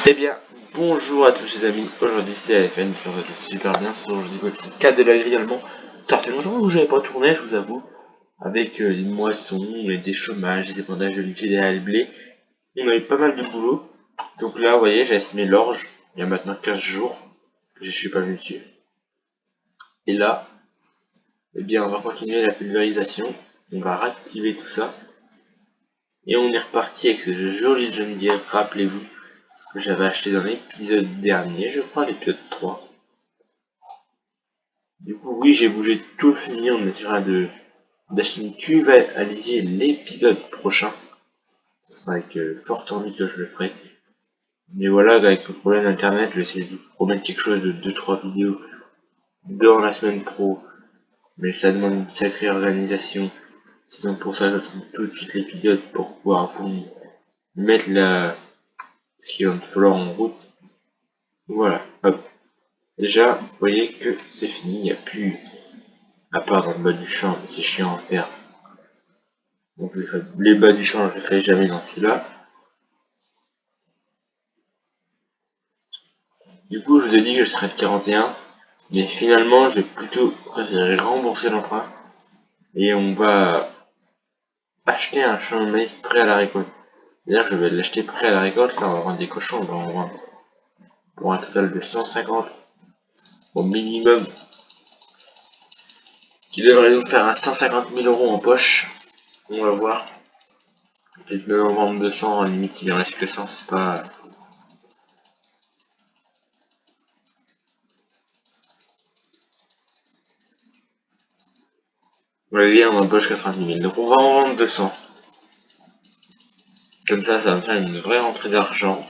Eh bien, bonjour à tous les amis, aujourd'hui c'est AFN, j'espère que vous allez super bien, c'est aujourd'hui le 4 de la grille allemand. Ça fait longtemps que je n'avais pas tourné, je vous avoue, avec les moissons, les déchômages, les épandages de l'UTDA et le blé. On avait pas mal de boulot, donc là vous voyez j'ai semé l'orge, il y a maintenant 15 jours que je suis pas venu dessus. Et là, eh bien on va continuer la pulvérisation, on va réactiver tout ça. Et on est reparti avec ce joli John Deere, rappelez-vous, que j'avais acheté dans l'épisode dernier, je crois l'épisode 3. Du coup, oui, j'ai bougé tout le fumier, on essaiera d'acheter une cuve à lisier l'épisode prochain. Ce sera avec forte envie que je le ferai. Mais voilà, avec le problème d'internet, je vais essayer de vous promettre quelque chose de 2-3 vidéos dans la semaine pro. Mais ça demande une sacrée organisation. C'est donc pour ça que je trouve tout de suite l'épisode pour pouvoir vous mettre ce qui va me falloir en route. Voilà, hop. Déjà, vous voyez que c'est fini, il n'y a plus, à part dans le bas du champ, mais c'est chiant à faire. Donc les bas du champ, je ne les ferai jamais dans celui-là. Du coup, je vous ai dit que je serais de 41, mais finalement, je vais plutôt préférer rembourser l'emprunt et on va acheter un champ de maïs prêt à la récolte. C'est-à-dire que je vais l'acheter prêt à la récolte, là on va vendre des cochons, on va en vendre pour un total de 150 au minimum, qui devrait nous faire un 150 000 € en poche. On va voir. Peut-être même en vendre 200, à la limite il en reste que 100, c'est pas... Vous voyez, on empoche 90 000, donc on va en vendre 200. Comme ça va me faire une vraie rentrée d'argent.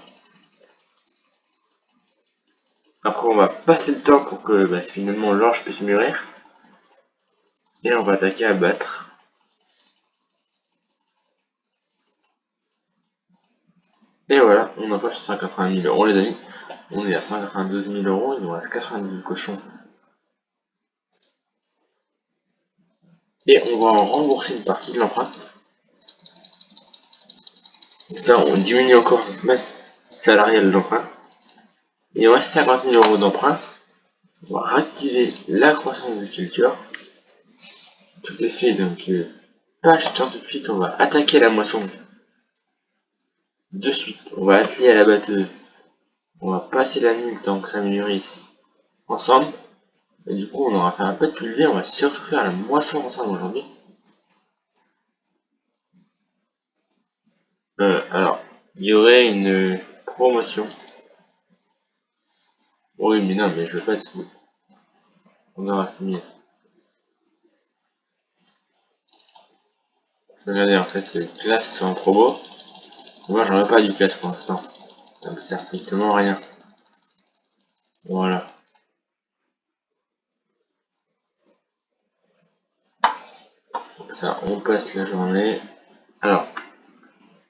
Après, on va passer le temps pour que finalement l'orge puisse mûrir. Et on va attaquer à battre. Et voilà, on empoche 180 000 € les amis. On est à 192 000 €, il nous reste 90 cochons. Et on va en rembourser une partie de l'emprunt. Ça, on diminue encore notre masse salariale d'emprunt. Il nous reste 50 000 € d'emprunt. On va réactiver la croissance de culture. Tout est fait, donc pas achetant tout de suite, on va attaquer la moisson de suite. On va atteler à la batteuse. On va passer la nuit le temps que ça mûrisse ensemble. Et du coup, on aura fait un peu de pulvé. On va surtout faire la moisson ensemble aujourd'hui. Alors, il y aurait une promotion. Oui, mais non, mais je veux pas de sous. On aura fini. Regardez, en fait, les classes sont en promo. Moi, j'en ai pas du classe pour l'instant. Ça me sert strictement à rien. Voilà. Ça, on passe la journée. Alors,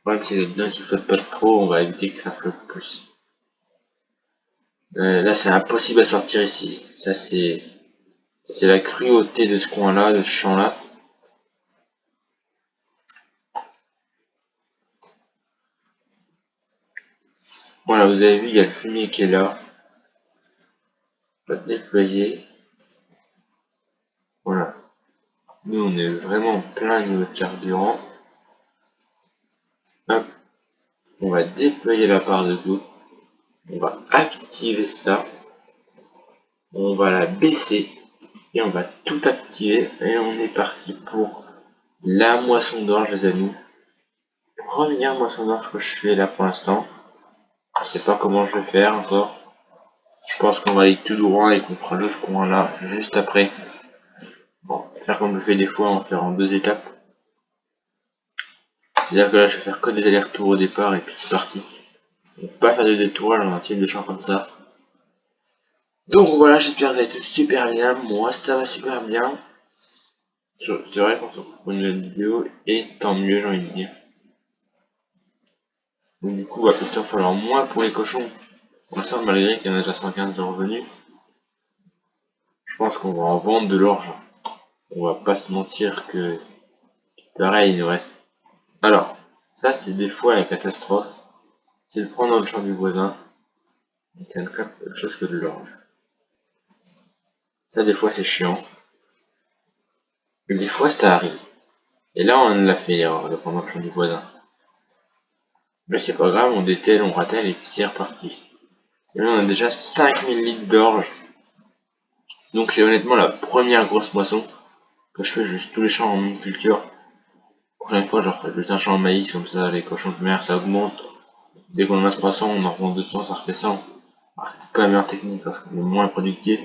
le problème, c'est bien qu'il flotte pas trop. On va éviter que ça flotte plus. Là, c'est impossible à sortir ici. Ça, c'est la cruauté de ce coin-là, de ce champ-là. Voilà, vous avez vu, il y a le fumier qui est là. On va déployer. Voilà. Nous, on est vraiment plein niveau de carburant. Hop. On va déployer la part de goutte. On va activer ça. On va la baisser. Et on va tout activer. Et on est parti pour la moisson d'orge, les amis. Première moisson d'orge que je fais là pour l'instant. Je sais pas comment je vais faire encore. Je pense qu'on va aller tout droit et qu'on fera l'autre coin là juste après. Bon, faire comme je fais des fois, on va faire en 2 étapes. C'est-à-dire que là, je vais faire que des allers-retours au départ et puis c'est parti. On peut pas faire de détourage dans un type de champ comme ça. Donc voilà, j'espère que vous allez tous super bien. Moi, ça va super bien. C'est vrai qu'on se retrouve pour une nouvelle vidéo et tant mieux, j'ai envie de dire. Donc du coup, il va peut-être en falloir moins pour les cochons. Pour l'instant, malgré qu'il y en a déjà 115 de revenus, je pense qu'on va en vendre de l'orge. On va pas se mentir que pareil, il nous reste. Alors, ça c'est des fois la catastrophe. C'est de prendre dans le champ du voisin. Ça ne capte autre chose que de l'orange. Ça, des fois, c'est chiant. Mais des fois, ça arrive. Et là, on l'a fait l'erreur de prendre le champ du voisin. Mais c'est pas grave, on dételle, on ratelle et puis c'est reparti. Et là, on a déjà 5000 litres d'orge. Donc, c'est honnêtement la première grosse moisson que je fais juste tous les champs en monoculture. Prochaine fois, genre, juste un champ en maïs, comme ça, les cochons de mer, ça augmente. Dès qu'on en a 300, on en revend 200, ça refait 100. C'est pas la meilleure technique parce qu'on est moins productif.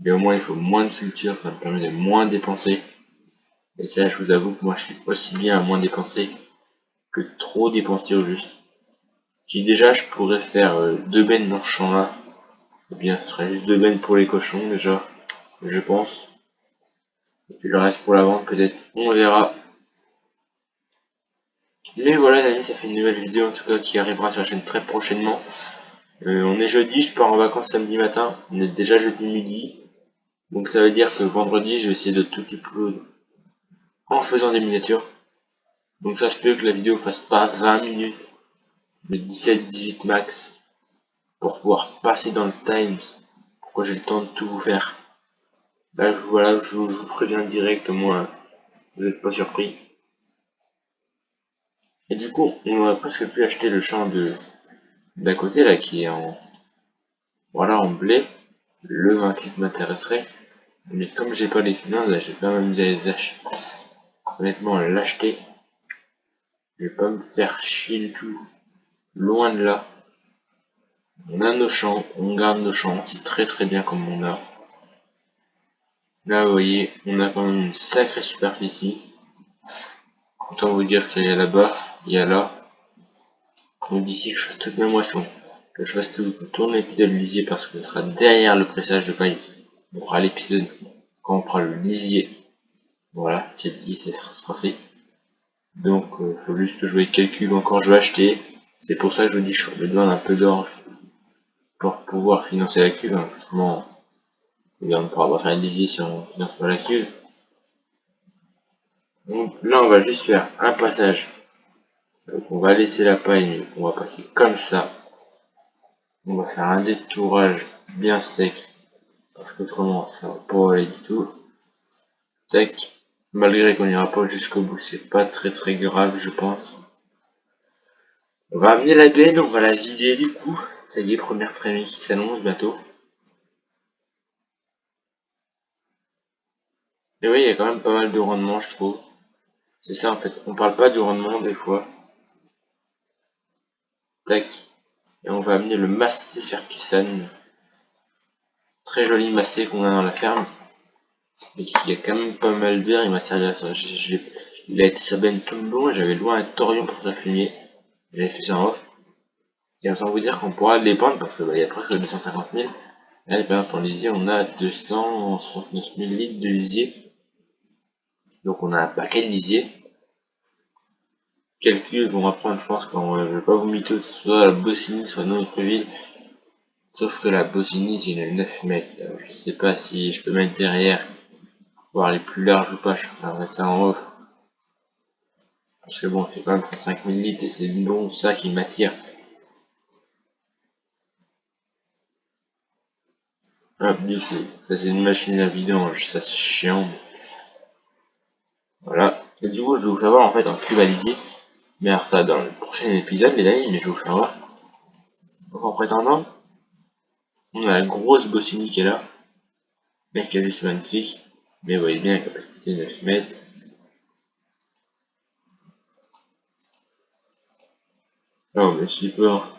Mais au moins, il faut moins de culture, ça me permet de moins dépenser. Et ça, je vous avoue que moi, je suis aussi bien à moins dépenser que trop dépenser au juste. Si déjà, je pourrais faire 2 bennes dans ce champ-là, eh bien, ce serait juste 2 bennes pour les cochons, déjà, je pense. Et puis le reste pour la vente, peut-être, on verra. Mais voilà, les amis, ça fait une nouvelle vidéo, en tout cas, qui arrivera sur la chaîne très prochainement. On est jeudi, je pars en vacances samedi matin. On est déjà jeudi midi. Donc ça veut dire que vendredi, je vais essayer de tout upload en faisant des miniatures. Donc ça se peut que la vidéo fasse pas 20 minutes, mais 17-18 max, pour pouvoir passer dans le Times, pourquoi j'ai le temps de tout vous faire. Là, voilà, je vous préviens direct, moi, vous n'êtes pas surpris. Et du coup, on aurait presque pu acheter le champ d'à côté, là, qui est en, voilà, en blé. Le 28 m'intéresserait. Mais comme j'ai pas les finances, là, je vais quand même les acheter. Honnêtement, l'acheter, je vais pas me faire chier du tout. Loin de là. On a nos champs, on garde nos champs, c'est très très bien comme on a. Là, vous voyez, on a quand même une sacrée superficie. Autant vous dire qu'il y a là-bas, il y a là. Donc d'ici que je fasse toute ma moisson, que je fasse tourner l'épisode lisier parce que ce sera derrière le pressage de paille. On fera l'épisode quand on fera le lisier. Voilà, c'est dit, c'est parfait. Donc, faut juste que je vois quel cube encore je vais acheter. C'est pour ça que je vous dis, je besoin d'un peu d'orge pour pouvoir financer la cuve. Hein. Autrement, on ne pourra pas faire un lisier si on finance pas la cuve. Donc là, on va juste faire un passage. Donc, on va laisser la paille, on va passer comme ça. On va faire un détourage bien sec. Parce qu'autrement, ça va pas aller du tout. Tac. Malgré qu'on n'ira pas jusqu'au bout, c'est pas très très grave, je pense. On va amener la benne, on va la vider du coup. Ça y est, première trémie qui s'annonce bientôt. Et oui, il y a quand même pas mal de rendement, je trouve. C'est ça en fait, on parle pas du rendement des fois. Tac. Et on va amener le Massey Ferguson. Très joli Massey qu'on a dans la ferme. Et qui a quand même pas mal d'air, il m'a servi à ça. Il a été sa benne tout le long et j'avais loin un torion pour faire fumier. J'avais fait ça en off. Et autant vous dire qu'on pourra les pendre parce que il y a presque 250 000. Là, par exemple, en lisier, on a 269 000 litres de lisier. Donc on a un paquet de lisier. Calculs vont apprendre, je pense, quand je vais pas vous mytho, soit la Bossigny, soit notre ville. Sauf que la Bossigny, j'ai une 9 mètres. Alors, je sais pas si je peux mettre derrière, voir les plus larges ou pas, je ferai ça en off. Parce que bon, c'est quand même 35 000 litres et c'est bon ça qui m'attire. Hop, du coup, ça c'est une machine à vidange, ça c'est chiant. Voilà. Et du coup, je vais vous faire voir en fait en cube à lisier. Mais alors ça dans le prochain épisode, les amis, mais je vais vous faire voir. Donc en prétendant, on a la grosse Bossigny qui est là. Mec, elle est juste magnifique. Mais vous voyez bien, la capacité 9 mètres. Non, mais support.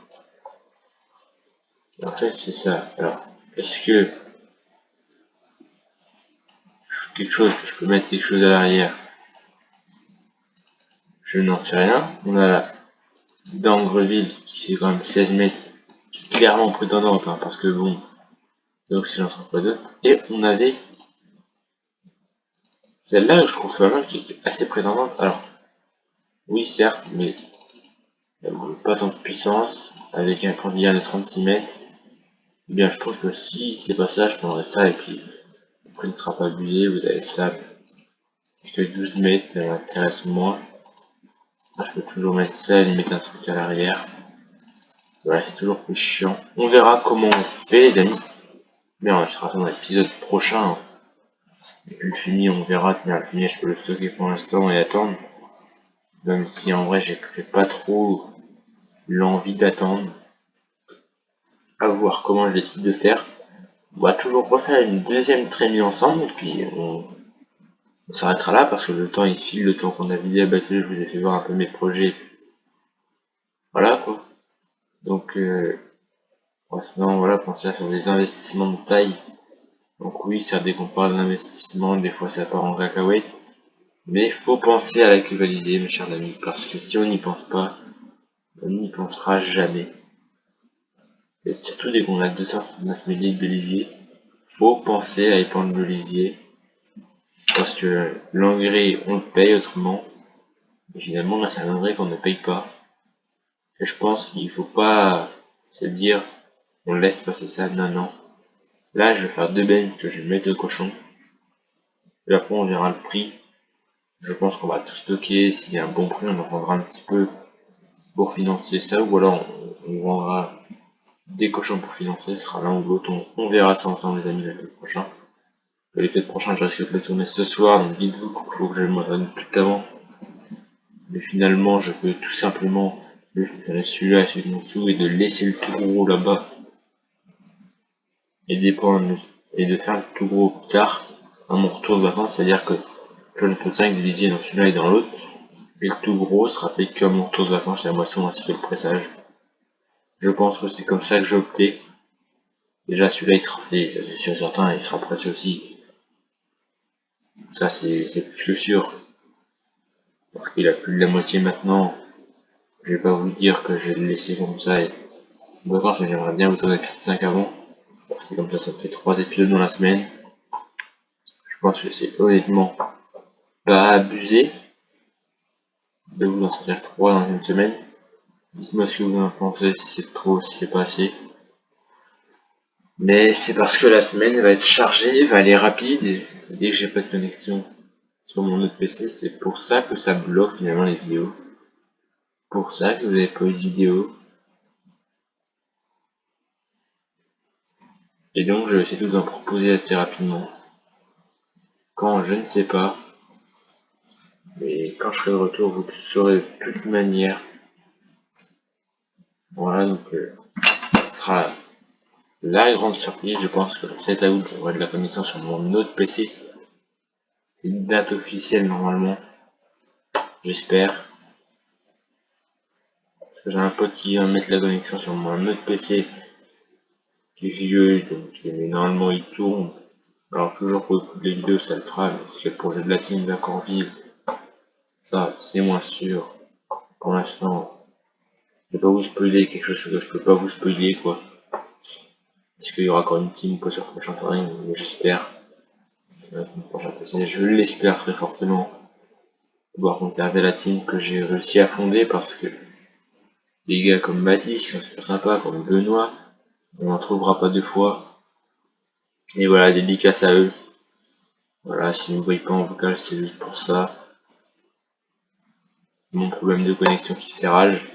En fait, c'est ça. Alors, est-ce que quelque chose, je peux mettre quelque chose à l'arrière? Je n'en sais rien. On a la d'Angreville qui fait quand même 16 mètres, qui est clairement prétendante, hein, parce que bon, donc si j'en trouve pas d'autres. Et on avait celle-là, je trouve pas mal, qui est assez prétendante. Alors, oui, certes, mais elle n'a pas tant de puissance, avec un cordillère de 36 mètres. Eh bien, je trouve que si c'est pas ça, je prendrais ça, et puis après, il ne sera pas abusé, vous avez ça, que 12 mètres, ça m'intéresse moins. Je peux toujours mettre ça et mettre un truc à l'arrière. Ouais, c'est toujours plus chiant. On verra comment on fait, les amis. Mais on sera dans l'épisode prochain. Et puis le fumier, on verra. Mais le fumier, je peux le stocker pour l'instant et attendre. Même si en vrai, j'ai pas trop l'envie d'attendre. À voir comment je décide de faire. On va toujours refaire une deuxième traînée ensemble. Et puis on s'arrêtera là parce que le temps il file, le temps qu'on a visé à battre, je vous ai fait voir un peu mes projets. Voilà quoi. Donc maintenant voilà, pensez à faire des investissements de taille. Donc oui, ça décompare de l'investissement, des fois ça part en cacahuète. Mais faut penser à la cuvaliser, mes chers amis, parce que si on n'y pense pas, on n'y pensera jamais. Et surtout dès qu'on a 209 ml de lisier, faut penser à épandre le lisier. Parce que l'engrais, on le paye autrement. Et finalement, là, ça viendrait qu'on ne paye pas. Et je pense qu'il faut pas se dire, on laisse passer ça. Non, non. Là, je vais faire 2 bennes que je vais mettre au cochon. Et après, on verra le prix. Je pense qu'on va tout stocker. S'il y a un bon prix, on en vendra un petit peu pour financer ça. Ou alors, on vendra des cochons pour financer. Ce sera l'un ou l'autre. On verra ça ensemble, les amis, l'épisode prochain. L'épisode prochain, je risque de le tourner ce soir. Donc, dites-vous qu'il faut que je me donne tout avant. Mais finalement, je peux tout simplement faire celui-là et celui en dessous et de laisser le tout gros là-bas et dépendre et de faire le tout gros plus tard à mon retour de vacances, c'est-à-dire que j'en ai 5 divisé dans celui-là et dans l'autre, et le tout gros sera fait qu'à mon retour de vacances et la moisson ainsi que le pressage. Je pense que c'est comme ça que j'ai opté. Déjà celui-là il sera fait, c'est sûr certain, il sera pressé aussi. Ça c'est plus que sûr. Parce qu'il a plus de la moitié maintenant. Je vais pas vous dire que je vais le laisser comme ça et vacances, mais j'aimerais bien vous tourner l'épisode 5 avant. Parce que comme ça me fait 3 épisodes dans la semaine. Je pense que c'est honnêtement pas abusé de vous en sortir 3 dans une semaine. Dites-moi ce que vous en pensez, si c'est trop, si c'est pas assez. Mais c'est parce que la semaine va être chargée, va aller rapide, et dès que j'ai pas de connexion sur mon autre PC, c'est pour ça que ça bloque finalement les vidéos. Pour ça que vous n'avez pas eu de vidéo. Et donc je vais essayer de vous en proposer assez rapidement. Quand je ne sais pas. Et quand je serai de retour, vous le saurez de toute manière. Voilà, donc ce sera la grande surprise. Je pense que le 7 août, j'aurai de la connexion sur mon autre PC. C'est une date officielle normalement. J'espère. J'ai un pote qui vient mettre la connexion sur mon autre PC qui est vieux, donc mais normalement il tourne. Alors toujours pour toutes les vidéos ça le fera, mais si le projet de la team d'accord vivre, ça c'est moins sûr. Pour l'instant, je vais pas vous spoiler quelque chose que je peux pas vous spoiler quoi. Est-ce qu'il y aura encore une team ou pas sur le prochain terrain, mais j'espère. Prochain PC, je l'espère très fortement. Pouvoir conserver la team que j'ai réussi à fonder parce que des gars comme Mathis sont super sympas, comme Benoît, on n'en trouvera pas 2 fois. Et voilà, dédicace à eux. Voilà, si vous ne voyez pas en vocal, c'est juste pour ça. Mon problème de connexion qui fait rage.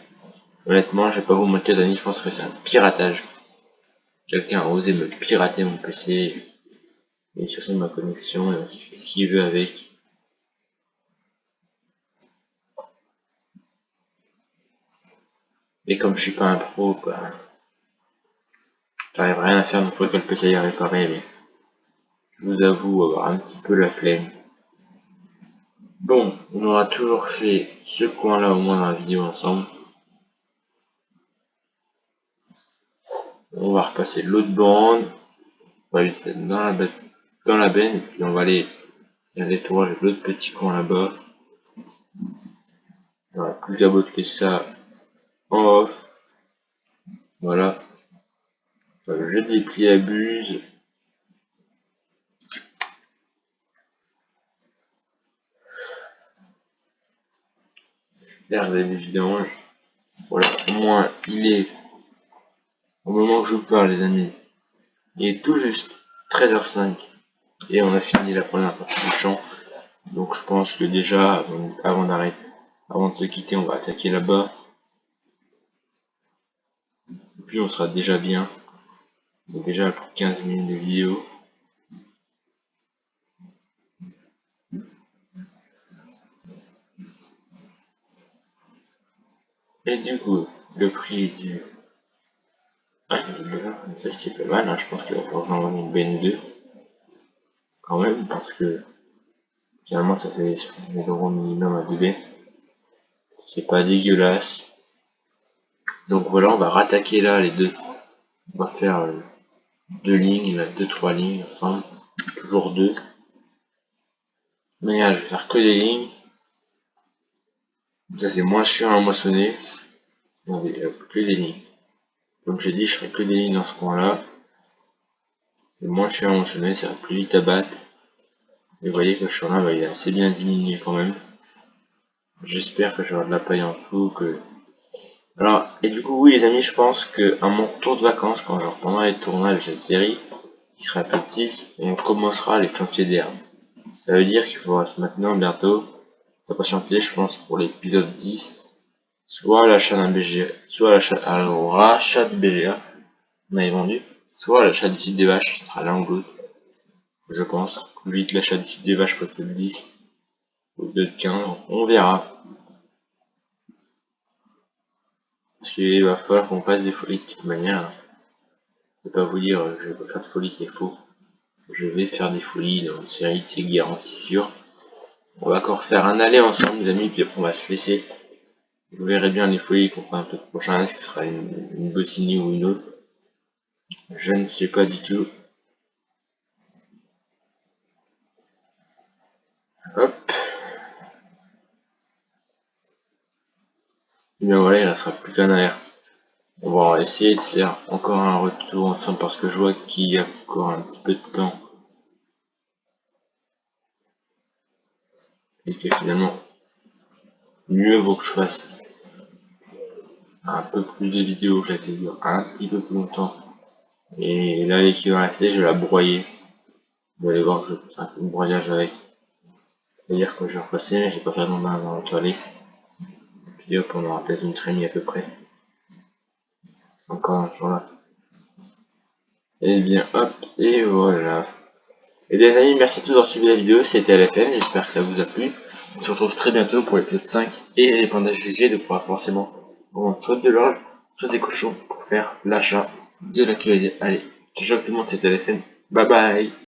Honnêtement, je vais pas vous mentir, Dani, je pense que c'est un piratage. Quelqu'un a osé me pirater mon PC et surtout ma connexion et il fait ce qu'il veut avec. Et comme je suis pas un pro, bah, j'arrive rien à faire une fois que le PC est réparé, mais je vous avoue avoir un petit peu la flemme. Bon, on aura toujours fait ce coin-là au moins dans la vidéo ensemble. On va repasser l'autre bande. On va aller dans la benne et puis on va aller faire des tours avec l'autre petit coin là-bas. On va plus que ça en off. Voilà. Le jeu des plis abuse. Super évidemment. Voilà, au moins il est au moment où je vous parle les amis. Il est tout juste 13h05 et on a fini la première partie du champ. Donc je pense que déjà avant de se quitter, on va attaquer là-bas. Et puis on sera déjà bien. On est déjà pour 15 minutes de vidéo. Et du coup, le prix du... Ah, ça c'est pas mal, hein. Je pense qu'il va falloir que j'envoie une BN2. Quand même, parce que finalement ça fait 1000 € minimum à 2B. C'est pas dégueulasse. Donc voilà, on va rattaquer là les deux. On va faire 2 lignes, 2-3 lignes ensemble. Toujours 2. Mais là, je vais faire que des lignes. Ça c'est moins chiant à moissonner. Que des lignes. Comme j'ai dit, je ferai que des lignes dans ce coin-là. C'est moins chiant à moissonner, ça va plus vite à battre. Et vous voyez que le champ là, il est assez bien diminué quand même. J'espère que j'aurai de la paille en tout. Alors, et du coup, oui les amis, je pense que à mon retour de vacances, quand je reprendrai les tournages de cette série, qui sera peut-être 6, on commencera les chantiers d'herbe. Ça veut dire qu'il faudra maintenant bientôt patienter, je pense, pour l'épisode 10, soit l'achat d'un BGA, soit l'achat, au rachat de BGA, on avait vendu, soit l'achat du site des vaches, ce sera l'un ou l'autre, je pense. Plus vite l'achat du site des vaches peut-être 10, ou peut-être 15, on verra. Parce qu'il va falloir qu'on fasse des folies de toute manière. Je vais pas vous dire je vais pas faire de folie, c'est faux. Je vais faire des folies dans une série, c'est garanti sûr. On va encore faire un aller ensemble les amis, puis après on va se laisser. Vous verrez bien les folies qu'on fera un peu prochain, est-ce que ce sera une Bossini ou une autre. Je ne sais pas du tout. Hop. Et bien voilà, il ne restera plus qu'un air. On va essayer de faire encore un retour ensemble parce que je vois qu'il y a encore un petit peu de temps. Et que finalement, mieux vaut que je fasse un peu plus de vidéos que la dure un petit peu plus longtemps. Et là, l'équipe qui va rester, je vais la broyer. Vous allez voir que je vais faire un peu de broyage avec. C'est-à-dire que je vais repasser, mais je vais pas faire mon main dans la toilette. Puis hop, on aura peut-être une trémie à peu près. Encore un jour là. Et bien hop, et voilà. Et bien les amis, merci à tous d'avoir suivi la vidéo, c'était LFN, j'espère que ça vous a plu. On se retrouve très bientôt pour l'épisode 5 et les bandages jugés de pouvoir forcément prendre soit de l'orge, soit des cochons pour faire l'achat de la QVD. Allez, ciao tout le monde, c'était LFN, bye bye.